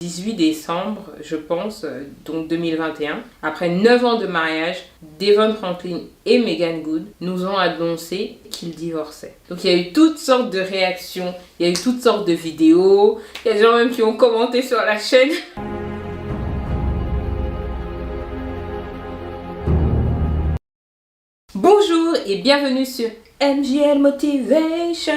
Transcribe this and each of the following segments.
18 décembre, je pense, donc 2021, après 9 ans de mariage, Devon Franklin et Meagan Good nous ont annoncé qu'ils divorçaient. Donc il y a eu toutes sortes de réactions, il y a eu toutes sortes de vidéos, il y a des gens même qui ont commenté sur la chaîne. Bonjour et bienvenue sur MJL Motivation.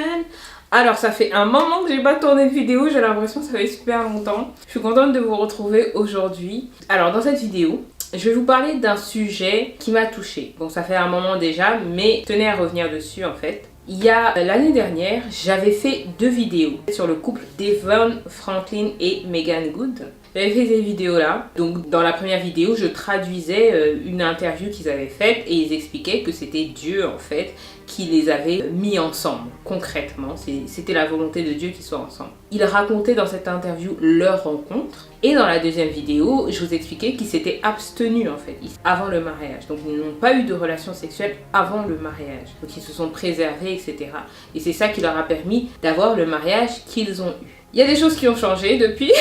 Alors ça fait un moment que j'ai pas tourné de vidéo, j'ai l'impression que ça fait super longtemps. Je suis contente de vous retrouver aujourd'hui. Alors dans cette vidéo, je vais vous parler d'un sujet qui m'a touchée. Bon, ça fait un moment déjà, mais je tenais à revenir dessus en fait. Il y a l'année dernière, j'avais fait 2 vidéos sur le couple Devon Franklin et Meagan Good. J'avais fait ces vidéos-là. Donc dans la première vidéo, je traduisais une interview qu'ils avaient faite et ils expliquaient que c'était Dieu en fait qui les avait mis ensemble. Concrètement, c'était la volonté de Dieu qu'ils soient ensemble. Ils racontaient dans cette interview leur rencontre. Et dans la deuxième vidéo, je vous expliquais qu'ils s'étaient abstenus en fait avant le mariage. Donc ils n'ont pas eu de relations sexuelles avant le mariage. Donc ils se sont préservés, etc. Et c'est ça qui leur a permis d'avoir le mariage qu'ils ont eu. Il y a des choses qui ont changé depuis.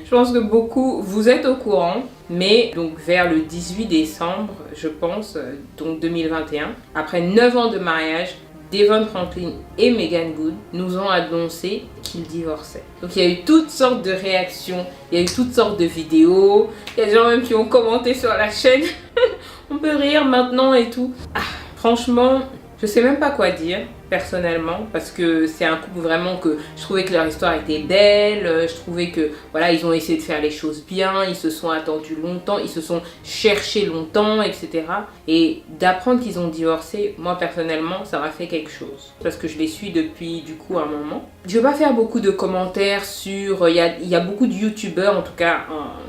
Je pense que beaucoup, vous êtes au courant, mais donc vers le 18 décembre, je pense, donc 2021, après 9 ans de mariage, Devon Franklin et Meagan Good nous ont annoncé qu'ils divorçaient. Donc il y a eu toutes sortes de réactions, il y a eu toutes sortes de vidéos, il y a des gens même qui ont commenté sur la chaîne. On peut rire maintenant et tout. Franchement, je sais même pas quoi dire personnellement, parce que c'est un couple vraiment que je trouvais que leur histoire était belle, je trouvais que voilà, ils ont essayé de faire les choses bien, ils se sont attendus longtemps, ils se sont cherchés longtemps, etc. Et d'apprendre qu'ils ont divorcé, moi personnellement, ça m'a fait quelque chose, parce que je les suis depuis du coup un moment. Je vais pas faire beaucoup de commentaires sur, il y a beaucoup de youtubeurs, en tout cas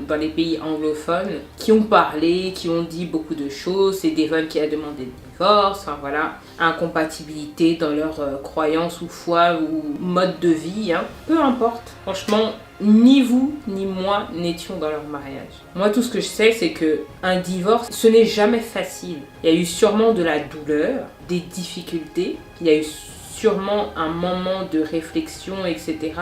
dans les pays anglophones, qui ont parlé, qui ont dit beaucoup de choses. C'est Devon qui a demandé le divorce, enfin voilà, incompatibilité dans leur croyance ou foi ou mode de vie, hein. Peu importe, franchement, ni vous ni moi n'étions dans leur mariage. Moi, tout ce que je sais, c'est que un divorce, ce n'est jamais facile. Il y a eu sûrement de la douleur, des difficultés, il y a eu sûrement un moment de réflexion, etc.,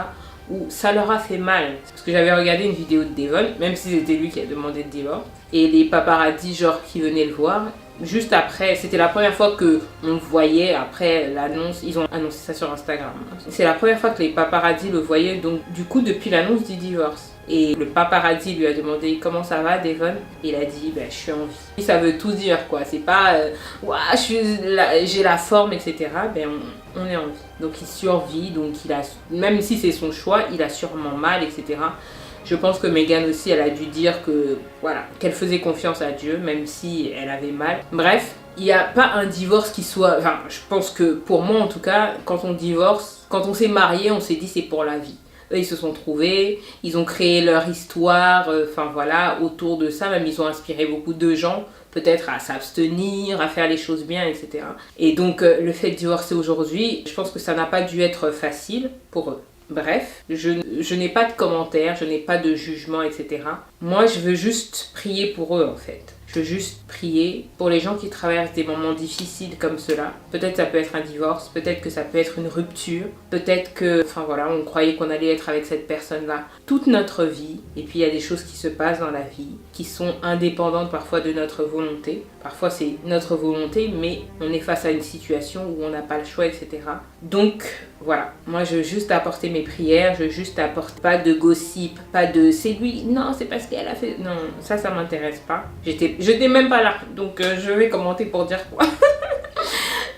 où ça leur a fait mal. Parce que j'avais regardé une vidéo de Devon, même si c'était lui qui a demandé le divorce, et les paparazzis genre qui venaient le voir, juste après, c'était la première fois que on le voyait après l'annonce, ils ont annoncé ça sur Instagram. C'est la première fois que les paparazzis le voyaient, donc du coup depuis l'annonce du divorce. Et le paparazzi lui a demandé comment ça va Devon, et il a dit je suis en vie. Ça veut tout dire quoi, c'est pas j'ai la forme, etc. On est en vie. Donc il survit, donc même si c'est son choix, il a sûrement mal, etc. Je pense que Meagan aussi, elle a dû dire que voilà, qu'elle faisait confiance à Dieu, même si elle avait mal. Bref, il n'y a pas un divorce qui soit... Enfin, je pense que pour moi en tout cas, quand on divorce, quand on s'est marié, on s'est dit c'est pour la vie. Eux, ils se sont trouvés, ils ont créé leur histoire, enfin voilà, autour de ça, même ils ont inspiré beaucoup de gens, peut-être à s'abstenir, à faire les choses bien, etc. Et donc, le fait de divorcer aujourd'hui, je pense que ça n'a pas dû être facile pour eux. Bref, je n'ai pas de commentaires, je n'ai pas de jugement, etc. Moi, je veux juste prier pour eux, en fait. Je veux juste prier pour les gens qui traversent des moments difficiles comme cela. Peut-être ça peut être un divorce, peut-être que ça peut être une rupture, peut-être que, enfin voilà, on croyait qu'on allait être avec cette personne-là toute notre vie. Et puis il y a des choses qui se passent dans la vie, qui sont indépendantes parfois de notre volonté. Parfois c'est notre volonté, mais on est face à une situation où on n'a pas le choix, etc. Donc voilà, moi je veux juste apporter mes prières, je veux juste apporter pas de gossip, pas de c'est lui, non c'est parce qu'elle a fait, non ça m'intéresse pas. Je n'étais même pas là, donc je vais commenter pour dire quoi.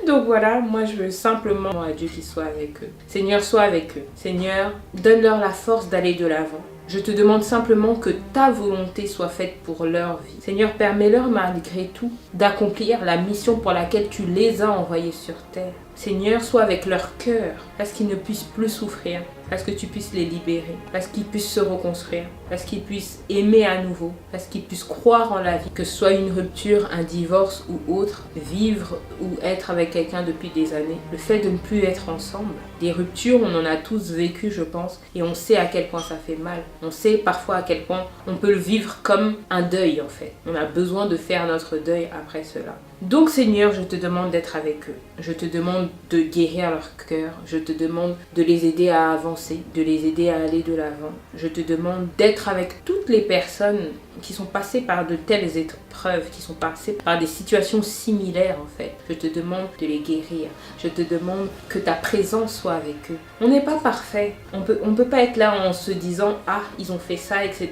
Donc voilà, moi je veux simplement à Dieu qu'il soit avec eux. Seigneur, sois avec eux. Seigneur, donne-leur la force d'aller de l'avant. Je te demande simplement que ta volonté soit faite pour leur vie. Seigneur, permets-leur malgré tout d'accomplir la mission pour laquelle tu les as envoyés sur terre. Seigneur, sois avec leur cœur, parce qu'ils ne puissent plus souffrir, parce que tu puisses les libérer, parce qu'ils puissent se reconstruire, parce qu'ils puissent aimer à nouveau, parce qu'ils puissent croire en la vie, que ce soit une rupture, un divorce ou autre, vivre ou être avec quelqu'un depuis des années, le fait de ne plus être ensemble. Des ruptures, on en a tous vécu, je pense, et on sait à quel point ça fait mal. On sait parfois à quel point on peut le vivre comme un deuil en fait. On a besoin de faire notre deuil après cela. Donc Seigneur, je te demande d'être avec eux. Je te demande de guérir leur cœur. Je te demande de les aider à avancer, de les aider à aller de l'avant. Je te demande d'être avec toutes les personnes qui sont passées par de telles épreuves, qui sont passées par des situations similaires en fait. Je te demande de les guérir. Je te demande que ta présence soit avec eux. On n'est pas parfait. On peut pas être là en se disant « Ah, ils ont fait ça, etc.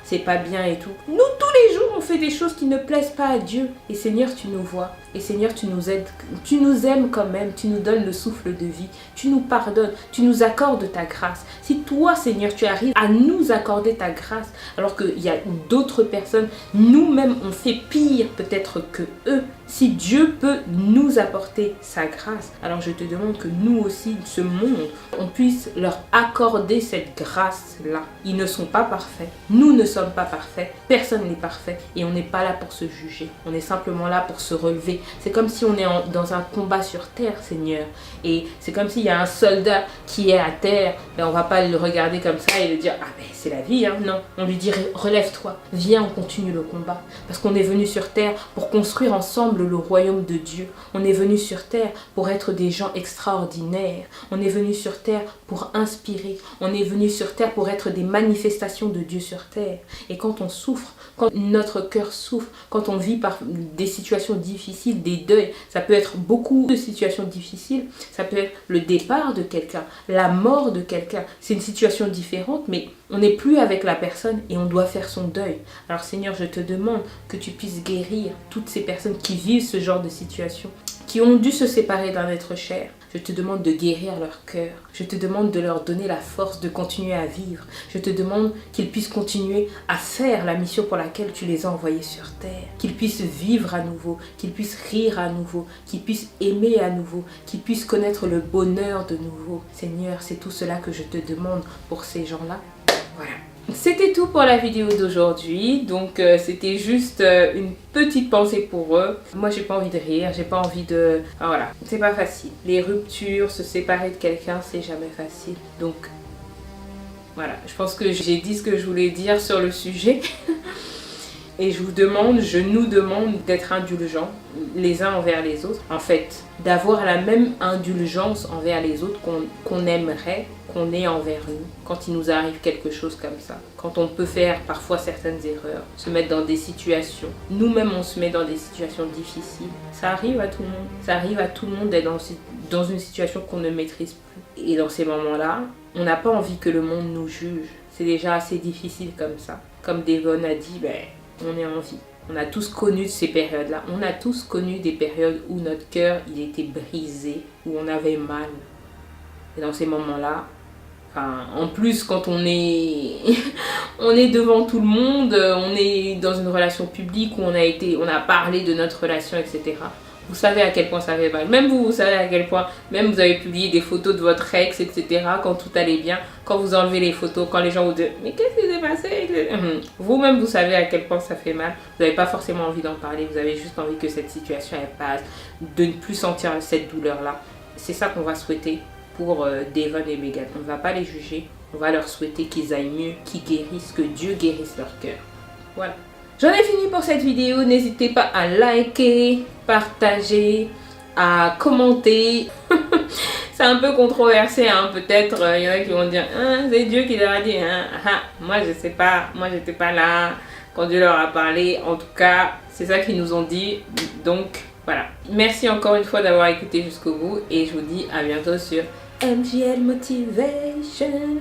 C'est pas bien et tout. » Nous, tous les jours, on fait des choses qui ne plaisent pas à Dieu. Et Seigneur, tu nous vois. Et Seigneur, tu nous aides. Tu nous aimes quand même. Tu nous donnes le souffle de vie. Tu nous pardonnes. Tu nous accordes ta grâce. Si toi, Seigneur, tu arrives à nous accorder ta grâce, alors qu'il y a d'autres personnes, nous-mêmes, on fait pire peut-être que eux. Si Dieu peut nous apporter sa grâce, alors je te demande que nous aussi, ce monde, on puisse leur accorder cette grâce-là. Ils ne sont pas parfaits. Nous ne sommes pas parfaits. Personne n'est parfait. Et on n'est pas là pour se juger. On est simplement là pour se relever. C'est comme si on est dans un combat sur terre, Seigneur. Et c'est comme s'il y a un soldat qui est à terre. Et on ne va pas le regarder comme ça et lui dire « Ah ben c'est la vie, hein ». Non, on lui dit « Relève-toi, viens, on continue le combat. » Parce qu'on est venu sur terre pour construire ensemble le royaume de Dieu. On est venu sur terre pour être des gens extraordinaires. On est venu sur terre pour inspirer. On est venu sur terre pour être des manifestations de Dieu sur terre. Et quand on souffre, quand notre cœur souffre, quand on vit par des situations difficiles, des deuils, ça peut être beaucoup de situations difficiles, ça peut être le départ de quelqu'un, la mort de quelqu'un. C'est une situation différente, mais on n'est plus avec la personne et on doit faire son deuil. Alors Seigneur, je te demande que tu puisses guérir toutes ces personnes qui vivent ce genre de situation, qui ont dû se séparer d'un être cher. Je te demande de guérir leur cœur. Je te demande de leur donner la force de continuer à vivre. Je te demande qu'ils puissent continuer à faire la mission pour laquelle tu les as envoyés sur terre. Qu'ils puissent vivre à nouveau, qu'ils puissent rire à nouveau, qu'ils puissent aimer à nouveau, qu'ils puissent connaître le bonheur de nouveau. Seigneur, c'est tout cela que je te demande pour ces gens-là. Voilà. C'était tout pour la vidéo d'aujourd'hui, donc c'était juste une petite pensée pour eux. Moi j'ai pas envie de rire, j'ai pas envie de... Enfin, voilà, c'est pas facile. Les ruptures, se séparer de quelqu'un, c'est jamais facile. Donc voilà, je pense que j'ai dit ce que je voulais dire sur le sujet. Et je nous demande d'être indulgents les uns envers les autres. En fait, d'avoir la même indulgence envers les autres qu'on aimerait qu'on ait envers nous quand il nous arrive quelque chose comme ça. Quand on peut faire parfois certaines erreurs, se mettre dans des situations. Nous-mêmes, on se met dans des situations difficiles. Ça arrive à tout le monde. Ça arrive à tout le monde d'être dans une situation qu'on ne maîtrise plus. Et dans ces moments-là, on n'a pas envie que le monde nous juge. C'est déjà assez difficile comme ça. Comme Devon a dit, on est en vie. On a tous connu ces périodes-là. On a tous connu des périodes où notre cœur, il était brisé, où on avait mal. Et dans ces moments-là, en plus quand on est devant tout le monde, on est dans une relation publique où on a parlé de notre relation, etc. Vous savez à quel point ça fait mal. Même vous savez à quel point, même vous avez publié des photos de votre ex, etc. Quand tout allait bien, quand vous enlevez les photos, quand les gens vous disent « Mais qu'est-ce qui s'est passé ?» Vous-même, vous savez à quel point ça fait mal. Vous n'avez pas forcément envie d'en parler. Vous avez juste envie que cette situation elle passe, de ne plus sentir cette douleur-là. C'est ça qu'on va souhaiter pour Devon et Megan. On ne va pas les juger. On va leur souhaiter qu'ils aillent mieux, qu'ils guérissent, que Dieu guérisse leur cœur. Voilà. J'en ai fini pour cette vidéo. N'hésitez pas à liker, partager, à commenter. C'est un peu controversé, hein, peut-être. Il y en a qui vont dire c'est Dieu qui leur a dit. Moi, je sais pas. Moi, j'étais pas là quand Dieu leur a parlé. En tout cas, c'est ça qu'ils nous ont dit. Donc, voilà. Merci encore une fois d'avoir écouté jusqu'au bout. Et je vous dis à bientôt sur MJL Motivation.